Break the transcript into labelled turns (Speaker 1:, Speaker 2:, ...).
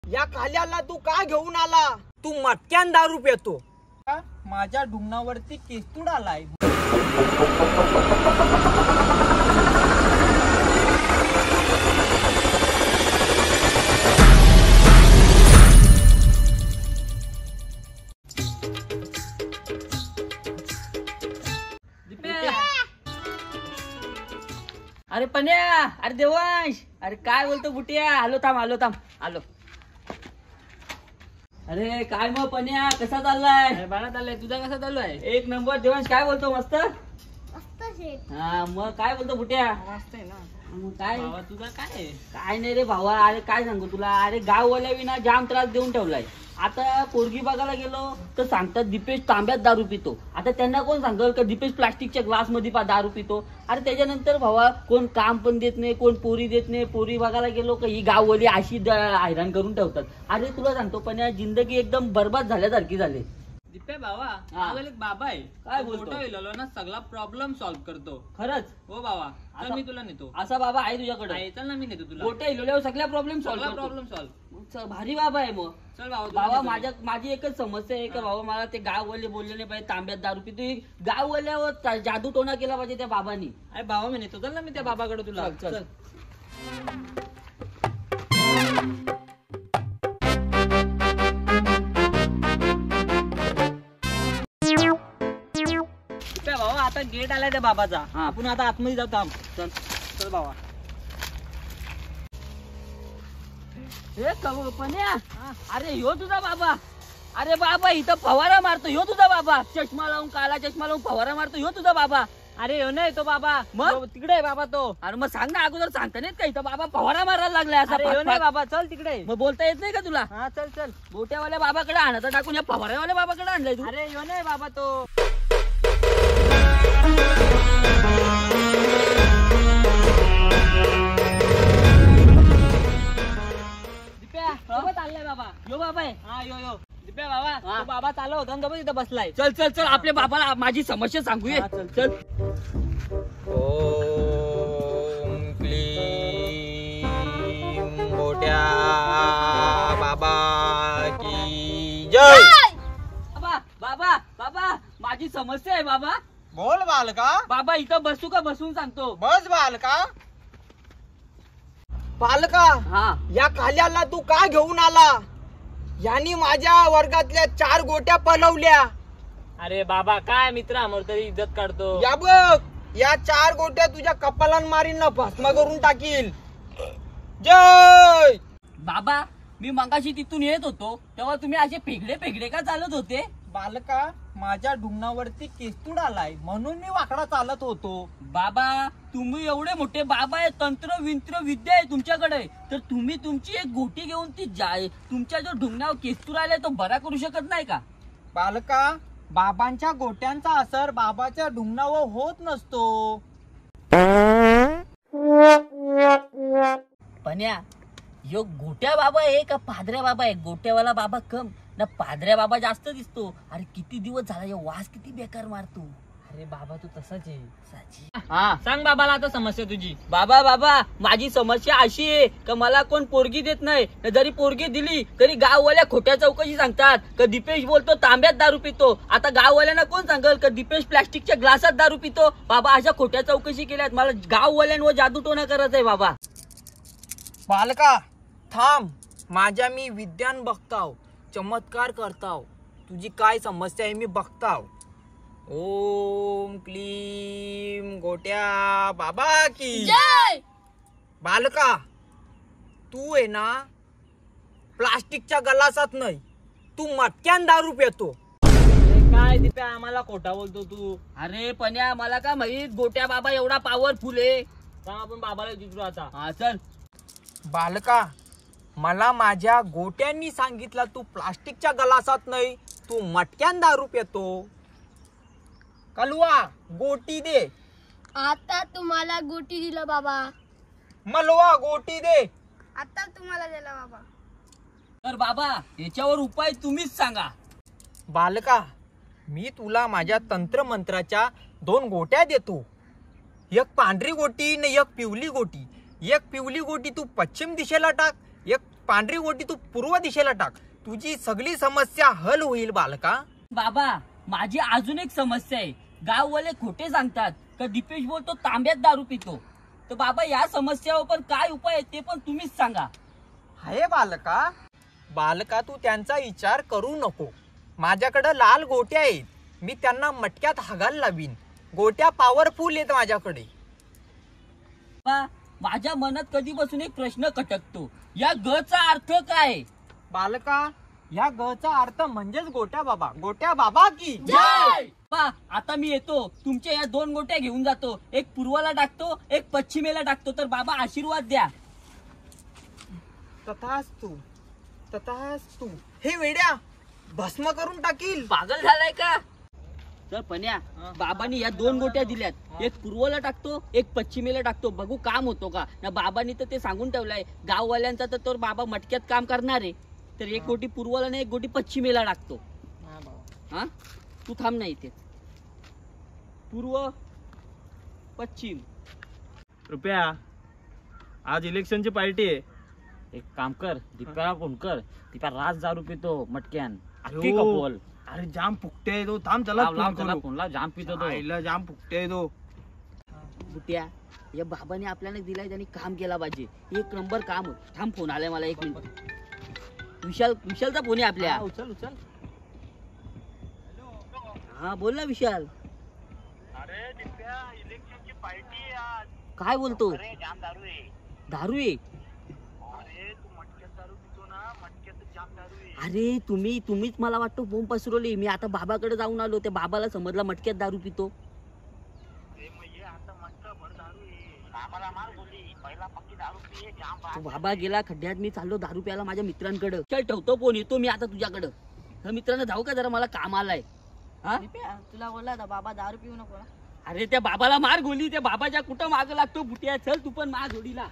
Speaker 1: या काल्याला तू का घेऊन आला? तू मटक्यान दारू पितो. माझ्या ढुंगणावरती केस्तूड आलाय.
Speaker 2: अरे पन्या, अरे देवांश, अरे काय बोलतो बुटिया? आलो थांब आलो. अरे काय मग पन्या, कसा चाललाय? बाळा चाललाय. तुझा कसा चाललाय? एक नंबर. देवांश काय बोलतो? मस्त. हा मग काय बोलतो बुटिया?
Speaker 1: मस्त आहे ना.
Speaker 2: मग काय
Speaker 1: तुझा काय?
Speaker 2: काय नाही रे भावा. अरे काय सांगू तुला, अरे गाववाल्या विना जाम त्रास देऊन ठेवलाय. आता पोरगी बघायला गेलो तर सांगतात दीपेश तांब्यात दारू पितो. आता त्यांना कोण सांगल का दीपेश प्लास्टिकच्या ग्लास मध्ये दारू पितो? अरे त्याच्यानंतर भावा कोण काम पण देत नाही, कोण पोरी देत नाही. पोरी बघायला गेलो का ही गाववाली अशी हैराण करून ठेवतात. अरे तुला सांगतो पण जिंदगी एकदम बरबाद झाल्यासारखी झाली.
Speaker 3: दिप्या बाबा, माझा एक बाबा आहे.
Speaker 2: काय बोलतो?
Speaker 3: मोठा होईल ना, सगळा प्रॉब्लेम सॉल्व्ह करतो.
Speaker 2: खरंच?
Speaker 3: हो बाबा, चल मी तुला नेतो.
Speaker 2: असा बाबा आहे तुझ्याकडे?
Speaker 3: आहे, चल ना मी नेतो तुला.
Speaker 2: मोठ्या इलोल्यावर सगळ्या प्रॉब्लेम
Speaker 3: सगळा
Speaker 2: सॉल्व्ह
Speaker 3: प्रॉब्लेम सॉल्व्ह.
Speaker 2: भारी बाबा आहे मग.
Speaker 3: चल बाबा,
Speaker 2: बाबा माझी एकच समस्या आहे का बाबा, मला ते गाववाले बोलले नाही पाहिजे तांब्यात दारू पितो. गाववाल्यावर जादू टोना केला पाहिजे त्या बाबांनी.
Speaker 3: अरे बाबा मी नेतो, चल ना मी त्या बाबाकडे तुला.
Speaker 2: चल.
Speaker 3: बाबा आता गेट आलाय त्या बाबाचा.
Speaker 2: हा.
Speaker 3: आपण आता आतमध्ये जाऊ. थांब. चल चल बाबा.
Speaker 2: पन्या, अरे ह्यो तुझा बाबा? अरे बाबा इथं फवारा मारतो ह्यो तुझा बाबा? चष्मा लावून, काला चष्मा लावून फवारा मारतो ह्यो तुझा बाबा?
Speaker 3: अरे हो नाही तो बाबा.
Speaker 2: मग?
Speaker 3: तिकडे आहे बाबा तो.
Speaker 2: अरे मग सांग ना, अगोदर सांगता नाहीत का इथं बाबा फवारा मारायला लागलाय
Speaker 3: अरे हो नाही
Speaker 2: असा?
Speaker 3: बाबा, चल तिकडे.
Speaker 2: मग बोलता येत नाही का तुला?
Speaker 3: हा चल चल.
Speaker 2: मोठ्यावाल्या बाबाकडे आणायचं टाकून या फवाऱ्यावाल्या बाबाकडे आणलाय तू?
Speaker 3: अरे हो नाही बाबा तो.
Speaker 2: चाललाय बाबा? यो बाबा आहे?
Speaker 3: हा यो दिप्या बाबा.
Speaker 2: हा.
Speaker 3: तो बाबा चालला होता ना, तिथं बसलाय.
Speaker 2: चल आपल्या बाबाला माझी समस्या सांगूया.
Speaker 3: हा, चल.
Speaker 2: चल.
Speaker 1: ओम क्लीम मोठ्या बाबा की जय.
Speaker 2: बाबा माझी समस्या आहे बाबा.
Speaker 1: बोल बालका.
Speaker 2: बाबा इथं बसू का? बसून सांगतो.
Speaker 1: बस बालका. बालका,
Speaker 2: हा.
Speaker 1: या काल्याला तू का घेऊन आला? यांनी माझ्या वर्गातल्या 4 गोट्या पलवल्या.
Speaker 3: अरे बाबा काय मित्र आमर तरी इज्जत काढतो.
Speaker 1: या बघ, या 4 गोट्या तुझ्या कपालान मारीन ना, भस्म करून टाकील. जय.
Speaker 2: बाबा मी मगाशी तिथून येत होतो तेव्हा तुम्ही असे फेगडे का चालत होते?
Speaker 1: बालका, माझ्या ढुंगणावरती केस्तूड आलाय म्हणून मी वाकडा चालत होतो.
Speaker 2: बाबा तुम्ही एवढे मोठे बाबा आहे, तंत्र विंत्र विद्या आहे तुमच्याकडे, तर तुम्ही तुमची एक गोटी घेऊन ती तुमच्या जो ढुंगणावर केस्तूर आलाय तो बरा करू शकत नाही का?
Speaker 1: बालका, बाबांच्या गोट्यांचा असर बाबाच्या ढुंगणावर होत नसतो.
Speaker 2: पन्या, यो गोट्या बाबा आहे का पादऱ्या बाबा आहे? गोट्यावाला बाबा कम ना, पादऱ्या बाबा जास्त दिसतो. अरे किती दिवस झाला यो वास किती बेकार मारतो.
Speaker 3: अरे बाबा तू तसाच आहे.
Speaker 2: हा
Speaker 3: सांग बाबाला आता समस्या तुझी.
Speaker 2: बाबा माझी समस्या अशी आहे का मला कोण पोरगी देत नाही. जरी पोरगी दिली तरी गाववाल्या खोट्या चौकशी सांगतात का दीपेश बोलतो तांब्यात दारू पितो. आता गाववाल्यांना कोण सांगल का दीपेश प्लास्टिकच्या ग्लासात दारू पितो? बाबा अशा खोट्या चौकशी केल्यात. मला गाववाल्यांवर जादू टोना करायचा आहे बाबा.
Speaker 1: बालका थांब, माझ्या मी विज्ञान बघताव, चमत्कार करताव. तुझी काय समस्या आहे मी बघताव. ओम क्लीम गोट्या बाबा की
Speaker 2: जय.
Speaker 1: बालका, तू आहे ना प्लास्टिकच्या गलासात नाही, तू मटक्यान दारू पितो.
Speaker 3: काय दिप्या आम्हाला खोटा बोलतो तू.
Speaker 2: अरे पन्या, मला का माहित गोट्या बाबा एवढा पॉवरफुल आहे.
Speaker 3: सांग आपण बाबाला विचारू आता.
Speaker 2: हा चल.
Speaker 1: बालका, मला माझ्या गोट्यांनी सांगितलं तू प्लास्टिकच्या गलासात नाही, तू मटक्यान दारू पितो. कलवा गोटी दे.
Speaker 4: आता तुम्हाला गोटी दिलं बाबा.
Speaker 1: मलवा गोटी दे.
Speaker 4: आता तुम्हाला दिला बाबा.
Speaker 2: तर बाबा याच्यावर उपाय तुम्हीच सांगा.
Speaker 1: बालका, मी तुला माझ्या तंत्रमंत्राच्या 2 गोट्या देतो. एक पांढरी गोटी आणि एक पिवली गोटी. एक पिवली गोटी तू पश्चिम दिशेला टाक, एक पांढरी गोटी तू पूर्व दिशेला टाक, तुझी सगळी समस्या हल होईल बालका.
Speaker 2: बाबा माझी अजून एक समस्या आहे. गाववाले खोटे सांगतात का दीपेश बोलतो तांब्यात दारू पितो. तर बाबा या समस्यावर पण काय उपाय आहे ते पण तुम्हीच सांगा.
Speaker 1: हाय बालका, बालका तू त्यांचा विचार करू नको. माझ्याकडे लाल गोट्या आहेत, मी त्यांना मटक्यात हागायला लावीन. गोट्या पॉवरफुल आहेत माझ्याकडे.
Speaker 2: बाबा, माझ्या मनात कधीपासून एक प्रश्न खटकतो, या ग चा अर्थ काय?
Speaker 1: बालका, या ग चा अर्थ म्हणजेच गोट्या बाबा. गोट्या बाबा की
Speaker 2: बाबा आता मी येतो, तुमच्या या 2 गोट्या घेऊन जातो. एक पूर्वाला टाकतो, एक पश्चिमेला टाकतो. तर बाबा आशीर्वाद द्या.
Speaker 1: तथास्तु, तथास्तु. हे वेड्या, भस्म करून टाकील.
Speaker 2: पागल झालाय का? तर पण्या, बाबांनी या 2 गोट्या दिल्यात. एक पूर्वला टाकतो, एक पश्चिमेला टाकतो. बघू काम होतो का ना. बाबांनी तर ते सांगून ठेवलंय गाववाल्यांचा तर बाबा मटक्यात काम करणार आहे. तर एक गोटी पूर्वला आणि एक गोटी पश्चिमेला टाकतो. हा तू थांब नाही इथे. पूर्व पश्चिम.
Speaker 3: रुपया, आज इलेक्शनची पार्टी आहे. एक काम कर, दीपाला फोन कर. दीपा राज दारू पितो मटक्यान. अख्खी कपोल.
Speaker 5: अरे जाम फुकटे आहे तो. थांब चला
Speaker 3: फोन लाव, जाम पितो तो.
Speaker 5: आईला जाम फुकटे आहे तो.
Speaker 2: बुट्या, या बाबाने आपल्याला दिलाय, त्यांनी काम केला पाहिजे. एक नंबर काम हो. थांब फोन आलाय मला, 1 मिनिट. विशालचा फोन आहे आपल्या.
Speaker 3: उचल उचल.
Speaker 2: हा बोल ना विशाल.
Speaker 5: अरे दिप्या, इलेक्शनची पार्टी आहे आज.
Speaker 2: काय बोलतो?
Speaker 5: अरे जाम दारू आहे.
Speaker 2: दारू आहे?
Speaker 5: अरे तू मटक्यात दारू पितो ना, मटक्यात जाम दारू आहे.
Speaker 2: अरे तुम्हीच मला वाटतं बोंब पसरवली. मी आता बाबाकडे जाऊन आलो, त्या बाबाला समजला मटक्यात दारू पितो.
Speaker 5: अरे मग ये आता मटका भर दारू आहे. आम्हाला मार बोलली, पहिला पक्की दारू पिये, जाम
Speaker 2: तो बाबा गेला खड्ड्यात, मी चाललो दारू प्यायला माझ्या मित्रांकडे. चल ठेवतो फोन, येतो मी आता तुझ्याकडं. तर मित्रांनो जाऊ का जरा, मला काम आलाय. हा
Speaker 4: तुला बोलला होता बाबा दारू पिऊ नको ना.
Speaker 2: अरे त्या बाबाला मार गोली. त्या बाबाच्या कुठं माग लागतो बुटिया. चल तू पण मार जोडीला.